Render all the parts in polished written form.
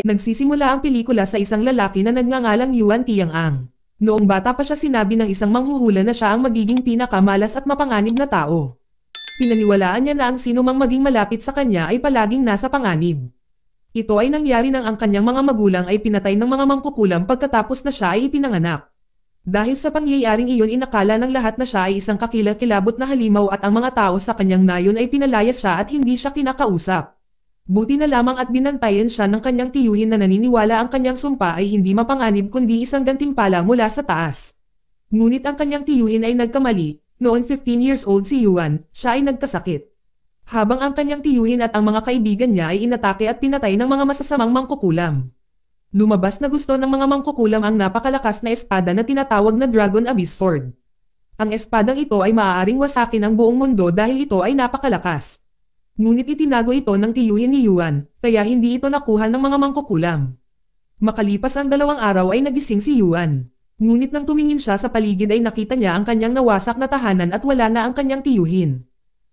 Nagsisimula ang pelikula sa isang lalaki na nagngangalang Yuan Tiang-ang. Noong bata pa siya sinabi ng isang manghuhula na siya ang magiging pinakamalas at mapanganib na tao. Pinaniwalaan niya na ang sino mang maging malapit sa kanya ay palaging nasa panganib. Ito ay nangyari nang ang kanyang mga magulang ay pinatay ng mga mangkukulam pagkatapos na siya ay ipinanganak. Dahil sa pangyayaring iyon inakala ng lahat na siya ay isang kakilakilabot na halimaw at ang mga tao sa kanyang nayon ay pinalayas siya at hindi siya kinakausap. Buti na lamang at binantayan siya ng kanyang tiyuhin na naniniwala ang kanyang sumpa ay hindi mapanganib kundi isang gantimpala mula sa taas. Ngunit ang kanyang tiyuhin ay nagkamali, noon 15 years old si Yuan, siya ay nagkasakit. Habang ang kanyang tiyuhin at ang mga kaibigan niya ay inatake at pinatay ng mga masasamang mangkukulam. Lumabas na gusto ng mga mangkukulam ang napakalakas na espada na tinatawag na Dragon Abyss Sword. Ang espadang ito ay maaaring wasakin ang buong mundo dahil ito ay napakalakas. Ngunit itinago ito ng tiyuhin ni Yuan, kaya hindi ito nakuha ng mga mangkukulam. Makalipas ang 2 araw ay nagising si Yuan. Ngunit nang tumingin siya sa paligid ay nakita niya ang kanyang nawasak na tahanan at wala na ang kanyang tiyuhin.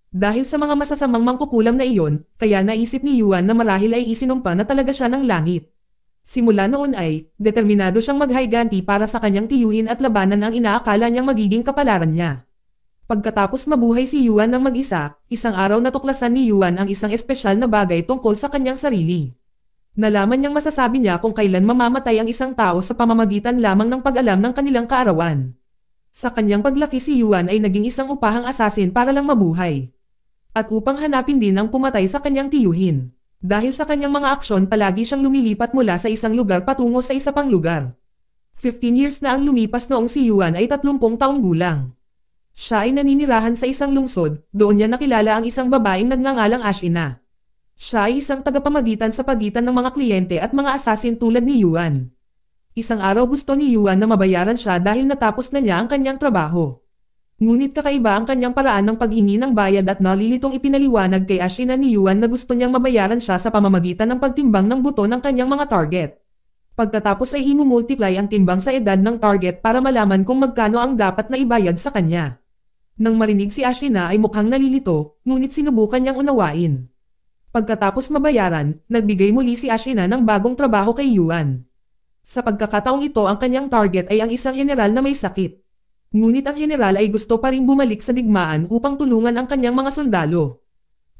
Dahil sa mga masasamang mangkukulam na iyon, kaya naisip ni Yuan na marahil ay isinumpa na talaga siya ng langit. Simula noon ay, determinado siyang maghiganti para sa kanyang tiyuhin at labanan ang inaakala niyang magiging kapalaran niya. Pagkatapos mabuhay si Yuan ng mag-isa, isang araw natuklasan ni Yuan ang isang espesyal na bagay tungkol sa kanyang sarili. Nalaman niyang masasabi niya kung kailan mamamatay ang isang tao sa pamamagitan lamang ng pag-alam ng kanilang kaarawan. Sa kanyang paglaki si Yuan ay naging isang upahang asasin para lang mabuhay. At upang hanapin din ang pumatay sa kanyang tiyuhin. Dahil sa kanyang mga aksyon palagi siyang lumilipat mula sa isang lugar patungo sa isa pang lugar. 15 years na ang lumipas noong si Yuan ay 30 taong gulang. Siya ay naninirahan sa isang lungsod, doon niya nakilala ang isang babaeng nagngangalang Ashina. Siya ay isang tagapamagitan sa pagitan ng mga kliyente at mga asasin tulad ni Yuan. Isang araw gusto ni Yuan na mabayaran siya dahil natapos na niya ang kanyang trabaho. Ngunit kakaiba ang kanyang paraan ng paghingi ng bayad at nalilitong ipinaliwanag kay Ashina ni Yuan na gusto niyang mabayaran siya sa pamamagitan ng pagtimbang ng buto ng kanyang mga target. Pagkatapos ay imumultiply ang timbang sa edad ng target para malaman kung magkano ang dapat na ibayad sa kanya. Nang marinig si Ashina ay mukhang nalilito, ngunit sinubukan niyang unawain. Pagkatapos mabayaran, nagbigay muli si Ashina ng bagong trabaho kay Yuan. Sa pagkakataong ito ang kanyang target ay ang isang general na may sakit. Ngunit ang general ay gusto pa ring bumalik sa digmaan upang tulungan ang kanyang mga sundalo.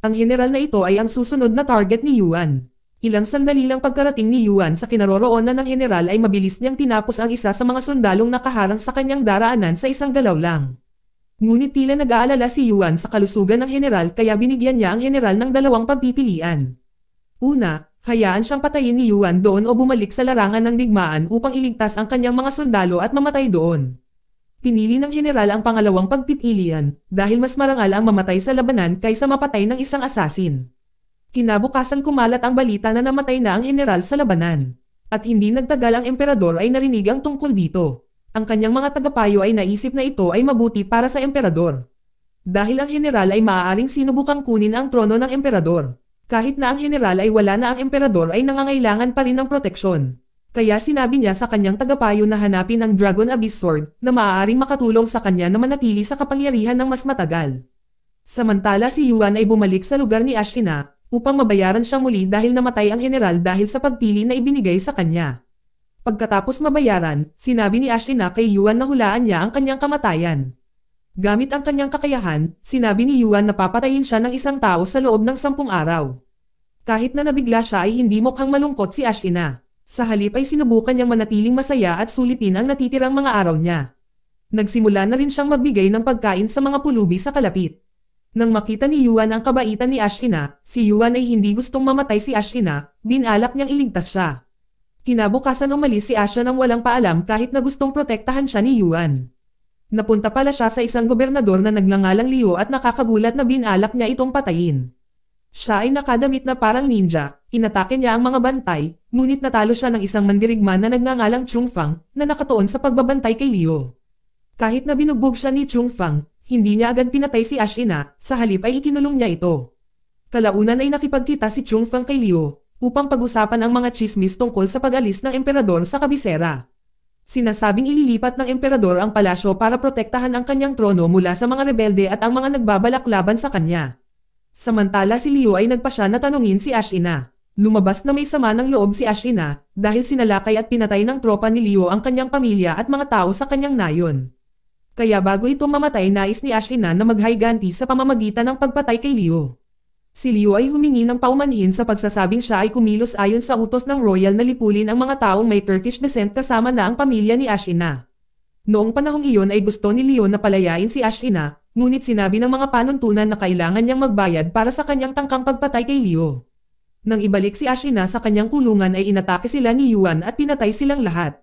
Ang general na ito ay ang susunod na target ni Yuan. Ilang sandali lang pagkarating ni Yuan sa kinaroroonan ng general ay mabilis niyang tinapos ang isa sa mga sundalong nakaharang sa kanyang daraanan sa isang galaw lang. Ngunit tila nag-aalala si Yuan sa kalusugan ng general kaya binigyan niya ang general ng 2 pagpipilian. Una, hayaan siyang patayin ni Yuan doon o bumalik sa larangan ng digmaan upang iligtas ang kanyang mga sundalo at mamatay doon. Pinili ng general ang pangalawang pagpipilian dahil mas marangal ang mamatay sa labanan kaysa mapatay ng isang asasin. Kinabukasan kumalat ang balita na namatay na ang general sa labanan. At hindi nagtagal ang emperador ay narinig ang tungkol dito. Ang kanyang mga tagapayo ay naisip na ito ay mabuti para sa emperador. Dahil ang general ay maaaring sinubukang kunin ang trono ng emperador. Kahit na ang general ay wala na ang emperador ay nangangailangan pa rin ng proteksyon. Kaya sinabi niya sa kanyang tagapayo na hanapin ang Dragon Abyss Sword na maaaring makatulong sa kanya na manatili sa kapangyarihan ng mas matagal. Samantala si Yuan ay bumalik sa lugar ni Ashina upang mabayaran siya muli dahil namatay ang general dahil sa pagpili na ibinigay sa kanya. Pagkatapos mabayaran, sinabi ni Ashina kay Yuan na hulaan niya ang kanyang kamatayan. Gamit ang kanyang kakayahan, sinabi ni Yuan na papatayin siya ng isang tao sa loob ng 10 araw. Kahit na nabigla siya ay hindi mukhang malungkot si Ashina. Sa halip ay sinubukan niyang manatiling masaya at sulitin ang natitirang mga araw niya. Nagsimula na rin siyang magbigay ng pagkain sa mga pulubi sa kalapit. Nang makita ni Yuan ang kabaitan ni Ashina, si Yuan ay hindi gustong mamatay si Ashina, binalak niyang iligtas siya. Kinabukasan umalis si Asha nang walang paalam kahit na gustong protektahan siya ni Yuan. Napunta pala siya sa isang gobernador na nagngangalang Liu at nakakagulat na binalak niya itong patayin. Siya ay nakadamit na parang ninja, inatake niya ang mga bantay, ngunit natalo siya ng isang mandirigman na nagngangalang Chung Fang na nakatuon sa pagbabantay kay Liu. Kahit na binugbog siya ni Chung Fang, hindi niya agad pinatay si Ashina, sa halip ay ikinulong niya ito. Kalaunan ay nakipagkita si Chung Fang kay Liu upang pag-usapan ang mga chismis tungkol sa pag-alis ng emperador sa kabisera. Sinasabing ililipat ng emperador ang palasyo para protektahan ang kanyang trono mula sa mga rebelde at ang mga nagbabalak laban sa kanya. Samantala si Liu ay nagpasya na tanungin si Ashina. Lumabas na may sama ng loob si Ashina, dahil sinalakay at pinatay ng tropa ni Liu ang kanyang pamilya at mga tao sa kanyang nayon. Kaya bago ito mamatay nais ni Ashina na maghiganti sa pamamagitan ng pagpatay kay Liu. Si Liu ay humingi ng paumanhin sa pagsasabing siya ay kumilos ayon sa utos ng royal na lipulin ang mga taong may Turkish descent kasama na ang pamilya ni Ashina. Noong panahong iyon ay gusto ni Liu na palayain si Ashina, ngunit sinabi ng mga panuntunan na kailangan niyang magbayad para sa kanyang tangkang pagpatay kay Liu. Nang ibalik si Ashina sa kanyang kulungan ay inatake sila ni Yuan at pinatay silang lahat.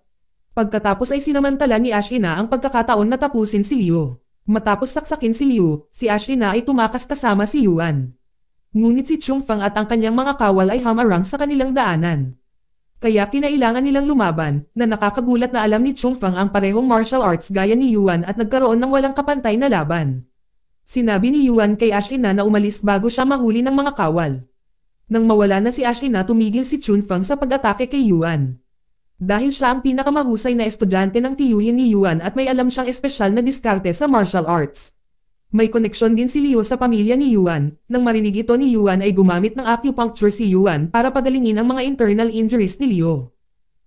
Pagkatapos ay sinamantala ni Ashina ang pagkakataon na tapusin si Liu. Matapos saksakin si Liu, si Ashina ay tumakas kasama si Yuan. Ngunit si Chongfang at ang kanyang mga kawal ay hamarang sa kanilang daanan. Kaya kinailangan nilang lumaban, na nakakagulat na alam ni Chongfang ang parehong martial arts gaya ni Yuan at nagkaroon ng walang kapantay na laban. Sinabi ni Yuan kay Ashina na umalis bago siya mahuli ng mga kawal. Nang mawala na si Ashina tumigil si Chongfang sa pag-atake kay Yuan. Dahil siya ang pinakamahusay na estudyante ng tiyuhin ni Yuan at may alam siyang espesyal na diskarte sa martial arts. May koneksyon din si Liu sa pamilya ni Yuan, nang marinig ito ni Yuan ay gumamit ng acupuncture si Yuan para pagalingin ang mga internal injuries ni Liu.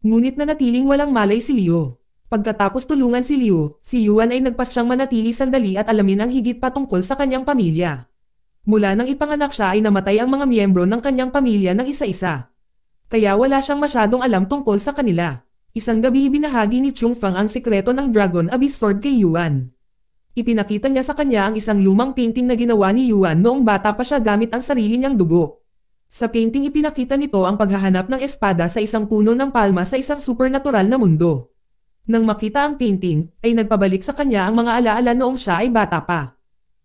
Ngunit nanatiling walang malay si Liu. Pagkatapos tulungan si Liu, si Yuan ay nagpasyang manatili sandali at alamin ang higit pa tungkol sa kanyang pamilya. Mula nang ipanganak siya ay namatay ang mga miyembro ng kanyang pamilya ng isa-isa. Kaya wala siyang masyadong alam tungkol sa kanila. Isang gabi ibinahagi ni Chongfang ang sikreto ng Dragon Abyss Sword kay Yuan. Ipinakita niya sa kanya ang isang lumang painting na ginawa ni Yuan noong bata pa siya gamit ang sarili niyang dugo. Sa painting ipinakita nito ang paghahanap ng espada sa isang puno ng palma sa isang supernatural na mundo. Nang makita ang painting, ay nagpabalik sa kanya ang mga alaala noong siya ay bata pa.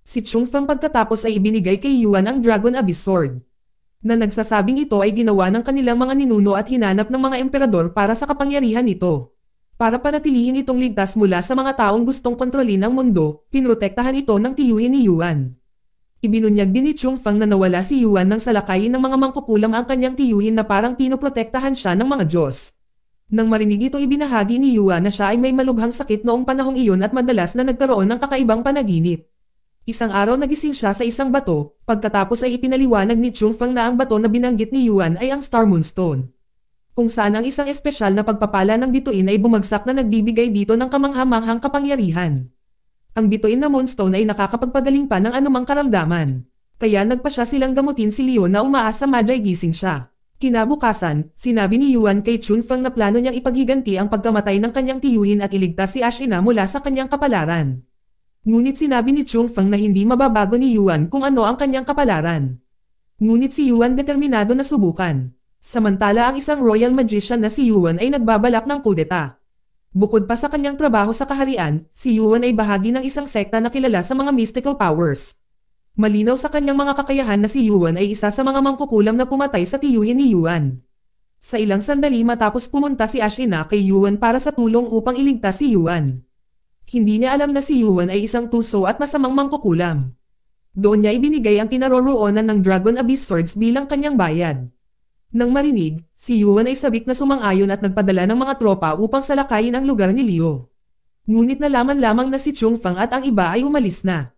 Si Chongfang pagkatapos ay ibinigay kay Yuan ang Dragon Abyss Sword. Na nagsasabing ito ay ginawa ng kanilang mga ninuno at hinanap ng mga emperador para sa kapangyarihan nito. Para panatilihin itong ligtas mula sa mga taong gustong kontrolin ang mundo, pinrotektahan ito ng tiyuhin ni Yuan. Ibinunyag din ni Chongfang na nawala si Yuan nang salakayin ng mga mangkukulam ang kanyang tiyuhin na parang pinoprotektahan siya ng mga Diyos. Nang marinig ito ibinahagi ni Yuan na siya ay may malubhang sakit noong panahong iyon at madalas na nagkaroon ng kakaibang panaginip. Isang araw nagising siya sa isang bato, pagkatapos ay ipinaliwanag ni Chongfang na ang bato na binanggit ni Yuan ay ang Star Moonstone. Kung saan ang isang espesyal na pagpapala ng bituin ay bumagsak na nagbibigay dito ng kamangha-manghang kapangyarihan. Ang bituin na Moonstone ay nakakapagpagaling pa ng anumang karamdaman. Kaya nagpa siya silang gamutin si Leon na umaasa madyay gising siya. Kinabukasan, sinabi ni Yuan kay Chongfang na plano niyang ipaghiganti ang pagkamatay ng kanyang tiyuhin at iligtas si Ashina mula sa kanyang kapalaran. Ngunit sinabi ni Chongfang na hindi mababago ni Yuan kung ano ang kanyang kapalaran. Ngunit si Yuan determinado na subukan. Samantala ang isang royal magician na si Yuan ay nagbabalak ng kudeta. Bukod pa sa kanyang trabaho sa kaharian, si Yuan ay bahagi ng isang sekta na kilala sa mga mystical powers. Malinaw sa kanyang mga kakayahan na si Yuan ay isa sa mga mangkukulam na pumatay sa tiyuhin ni Yuan. Sa ilang sandali matapos pumunta si Ashina kay Yuan para sa tulong upang iligtas si Yuan. Hindi niya alam na si Yuan ay isang tuso at masamang mangkukulam. Doon niya ibinigay ang kinaroroonan ng Dragon Abyss Swords bilang kanyang bayad. Nang marinig, si Yuan ay sabik na sumang-ayon at nagpadala ng mga tropa upang salakayin ang lugar ni Liu. Ngunit nalaman lamang na si Chongfang at ang iba ay umalis na.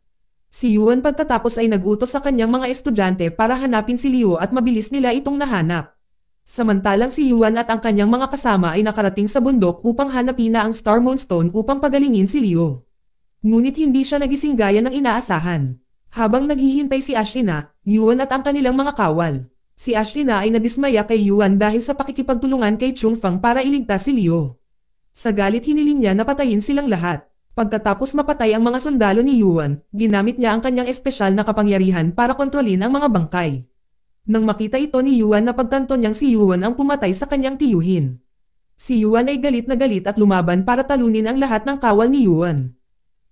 Si Yuan pagkatapos ay nag-utos sa kanyang mga estudyante para hanapin si Liu at mabilis nila itong nahanap. Samantalang si Yuan at ang kanyang mga kasama ay nakarating sa bundok upang hanapin na ang Star Moonstone upang pagalingin si Liu. Ngunit hindi siya nagising gaya ng inaasahan. Habang naghihintay si Ashina, Yuan at ang kanilang mga kawal. Si Ashina ay nadismaya kay Yuan dahil sa pakikipagtulungan kay Chongfang para iligtas si Liu. Sa galit hiniling niya na patayin silang lahat. Pagkatapos mapatay ang mga sundalo ni Yuan, ginamit niya ang kanyang espesyal na kapangyarihan para kontrolin ang mga bangkay. Nang makita ito ni Yuan na pagtanto niyang si Yuan ang pumatay sa kanyang tiyuhin. Si Yuan ay galit na galit at lumaban para talunin ang lahat ng kawal ni Yuan.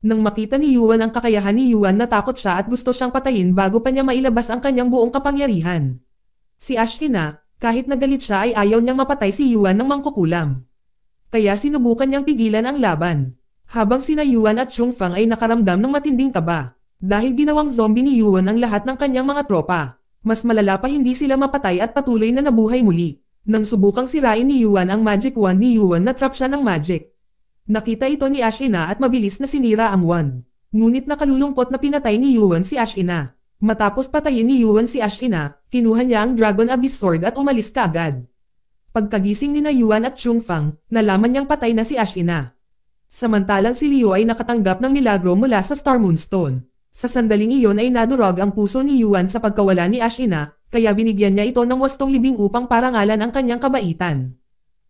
Nang makita ni Yuan ang kakayahan ni Yuan natakot siya at gusto siyang patayin bago pa niya mailabas ang kanyang buong kapangyarihan. Si Ashina, kahit nagalit siya ay ayaw niyang mapatay si Yuan ng mangkukulam. Kaya sinubukan niyang pigilan ang laban. Habang sina Yuan at Chongfang ay nakaramdam ng matinding kaba. Dahil ginawang zombie ni Yuan ang lahat ng kanyang mga tropa. Mas malala pa hindi sila mapatay at patuloy na nabuhay muli. Nang subukang sirain ni Yuan ang magic wand ni Yuan na trap siya ng magic. Nakita ito ni Ashina at mabilis na sinira ang wand. Ngunit nakalulungkot na pinatay ni Yuan si Ashina. Matapos patayin ni Yuan si Ashina, kinuha niya ang Dragon Abyss Sword at umalis kaagad. Pagkagising ni Yuan at Chungfang, nalaman niyang patay na si Ashina. Samantalang si Liu ay nakatanggap ng milagro mula sa Star Moonstone. Sa sandaling iyon ay nadurog ang puso ni Yuan sa pagkawala ni Ashina, kaya binigyan niya ito ng wastong libing upang parangalan ang kanyang kabaitan.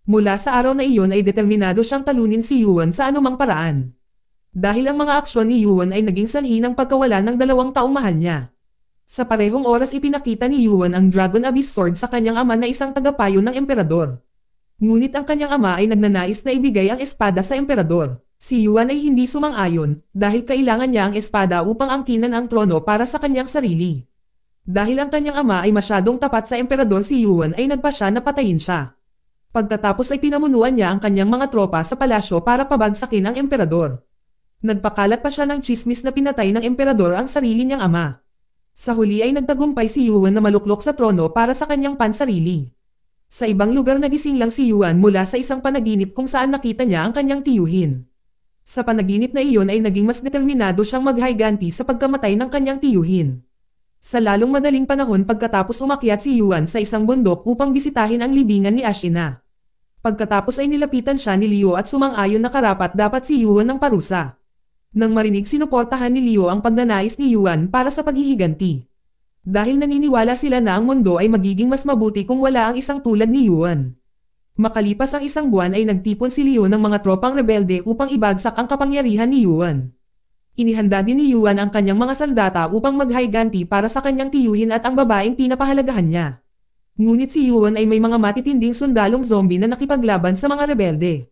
Mula sa araw na iyon ay determinado siyang talunin si Yuan sa anumang paraan. Dahil ang mga aksyon ni Yuan ay naging sanhi ng pagkawala ng 2 taong mahal niya. Sa parehong oras ipinakita ni Yuan ang Dragon Abyss Sword sa kanyang ama na isang tagapayo ng emperador. Ngunit ang kanyang ama ay nagnanais na ibigay ang espada sa emperador. Si Yuan ay hindi sumang-ayon dahil kailangan niya ang espada upang angkinan ang trono para sa kanyang sarili. Dahil ang kanyang ama ay masyadong tapat sa emperador, si Yuan ay nagpasya na patayin siya. Pagkatapos ay pinamunuan niya ang kanyang mga tropa sa palasyo para pabagsakin ang emperador. Nagpakalat pa siya ng tsismis na pinatay ng emperador ang sarili niyang ama. Sa huli ay nagtagumpay si Yuan na maluklok sa trono para sa kanyang pansarili. Sa ibang lugar nagising lang si Yuan mula sa isang panaginip kung saan nakita niya ang kanyang tiyuhin. Sa panaginip na iyon ay naging mas determinado siyang maghayganti sa pagkamatay ng kanyang tiyuhin. Sa lalong madaling panahon pagkatapos umakyat si Yuan sa isang bundok upang bisitahin ang libingan ni Ashina. Pagkatapos ay nilapitan siya ni Liu at sumang-ayon na karapat dapat si Yuan ng parusa. Nang marinig, sinuportahan ni Liu ang pagnanais ni Yuan para sa paghihiganti. Dahil naniniwala sila na ang mundo ay magiging mas mabuti kung wala ang isang tulad ni Yuan. Makalipas ang isang buwan ay nagtipon si Liu ng mga tropang rebelde upang ibagsak ang kapangyarihan ni Yuan. Inihanda din ni Yuan ang kanyang mga sandata upang maghayganti para sa kanyang tiyuhin at ang babaeng pinapahalagahan niya. Ngunit si Yuan ay may mga matitinding sundalong zombie na nakipaglaban sa mga rebelde.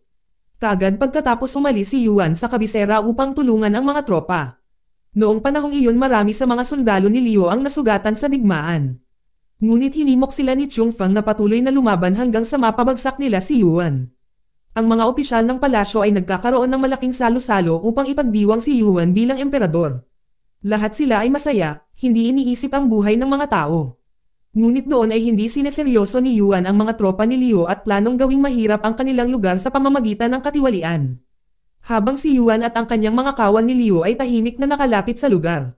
Kaagad pagkatapos umalis si Yuan sa kabisera upang tulungan ang mga tropa. Noong panahong iyon marami sa mga sundalo ni Liu ang nasugatan sa digmaan. Ngunit hinimok sila ni Chungfang na patuloy na lumaban hanggang sa mapabagsak nila si Yuan. Ang mga opisyal ng palasyo ay nagkakaroon ng malaking salo-salo upang ipagdiwang si Yuan bilang emperador. Lahat sila ay masaya, hindi iniisip ang buhay ng mga tao. Ngunit doon ay hindi sineseryoso ni Yuan ang mga tropa ni Liu at planong gawing mahirap ang kanilang lugar sa pamamagitan ng katiwalian. Habang si Yuan at ang kanyang mga kawal ni Liu ay tahimik na nakalapit sa lugar.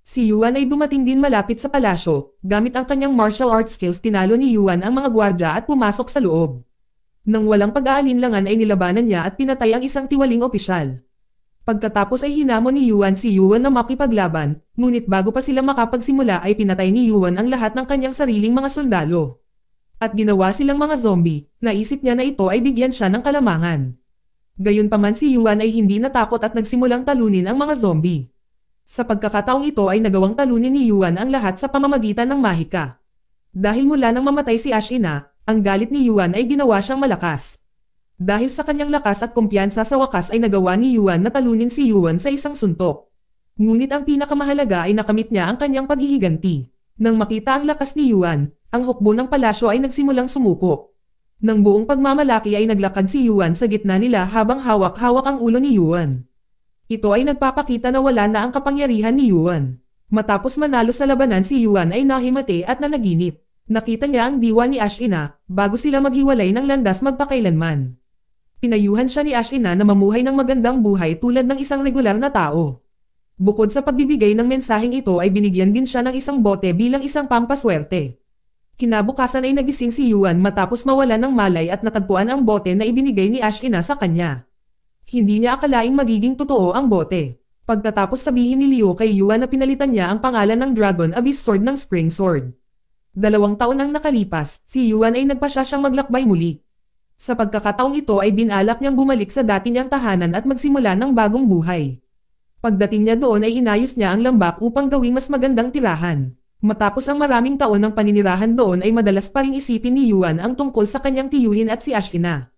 Si Yuan ay dumating din malapit sa palasyo, gamit ang kanyang martial arts skills tinalo ni Yuan ang mga gwardya at pumasok sa loob. Nang walang pag-aalinlangan ay nilabanan niya at pinatay ang isang tiwaling opisyal. Pagkatapos ay hinamon ni Yuan si Yuan na makipaglaban, ngunit bago pa sila makapagsimula ay pinatay ni Yuan ang lahat ng kanyang sariling mga sundalo. At ginawa silang mga zombie, naisip niya na ito ay bigyan siya ng kalamangan. Gayunpaman si Yuan ay hindi natakot at nagsimulang talunin ang mga zombie. Sa pagkakataong ito ay nagawang talunin ni Yuan ang lahat sa pamamagitan ng mahika. Dahil mula nang mamatay si Ashina, ang galit ni Yuan ay ginawa siyang malakas. Dahil sa kanyang lakas at kumpiyansa sa wakas ay nagawa ni Yuan na talunin si Yuan sa isang suntok. Ngunit ang pinakamahalaga ay nakamit niya ang kanyang paghihiganti. Nang makita ang lakas ni Yuan, ang hukbo ng palasyo ay nagsimulang sumuko. Nang buong pagmamalaki ay naglakad si Yuan sa gitna nila habang hawak-hawak ang ulo ni Yuan. Ito ay nagpapakita na wala na ang kapangyarihan ni Yuan. Matapos manalo sa labanan si Yuan ay nahimate at nanaginip. Nakita niya ang diwa ni Ashina, bago sila maghiwalay ng landas magpakailanman. Pinayuhan siya ni Ashina na mamuhay ng magandang buhay tulad ng isang regular na tao. Bukod sa pagbibigay ng mensaheng ito ay binigyan din siya ng isang bote bilang isang pampaswerte. Kinabukasan ay nagising si Yuan matapos mawala ng malay at natagpuan ang bote na ibinigay ni Ashina sa kanya. Hindi niya akalaing magiging totoo ang bote. Pagkatapos sabihin ni Liu kay Yuan na pinalitan niya ang pangalan ng Dragon Abyss Sword ng Spring Sword. 2 taon nang nakalipas, si Yuan ay nagpasya siyang maglakbay muli. Sa pagkakataong ito ay binalak niyang bumalik sa dati niyang tahanan at magsimula ng bagong buhay. Pagdating niya doon ay inayos niya ang lambak upang gawing mas magandang tirahan. Matapos ang maraming taon ng paninirahan doon ay madalas pa ring isipin ni Yuan ang tungkol sa kanyang tiyuhin at si Ashina.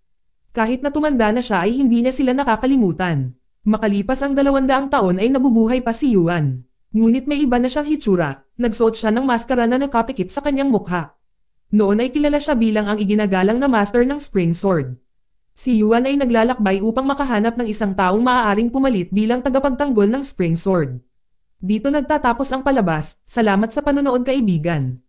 Kahit na tumanda na siya ay hindi niya sila nakakalimutan. Makalipas ang 200 taon ay nabubuhay pa si Yuan. Ngunit may iba na siyang hitsura, nagsuot siya ng maskara na nakapikit sa kanyang mukha. Noon ay kilala siya bilang ang iginagalang na master ng Spring Sword. Si Yuan ay naglalakbay upang makahanap ng isang taong maaaring pumalit bilang tagapagtanggol ng Spring Sword. Dito nagtatapos ang palabas. Salamat sa panonood, kaibigan.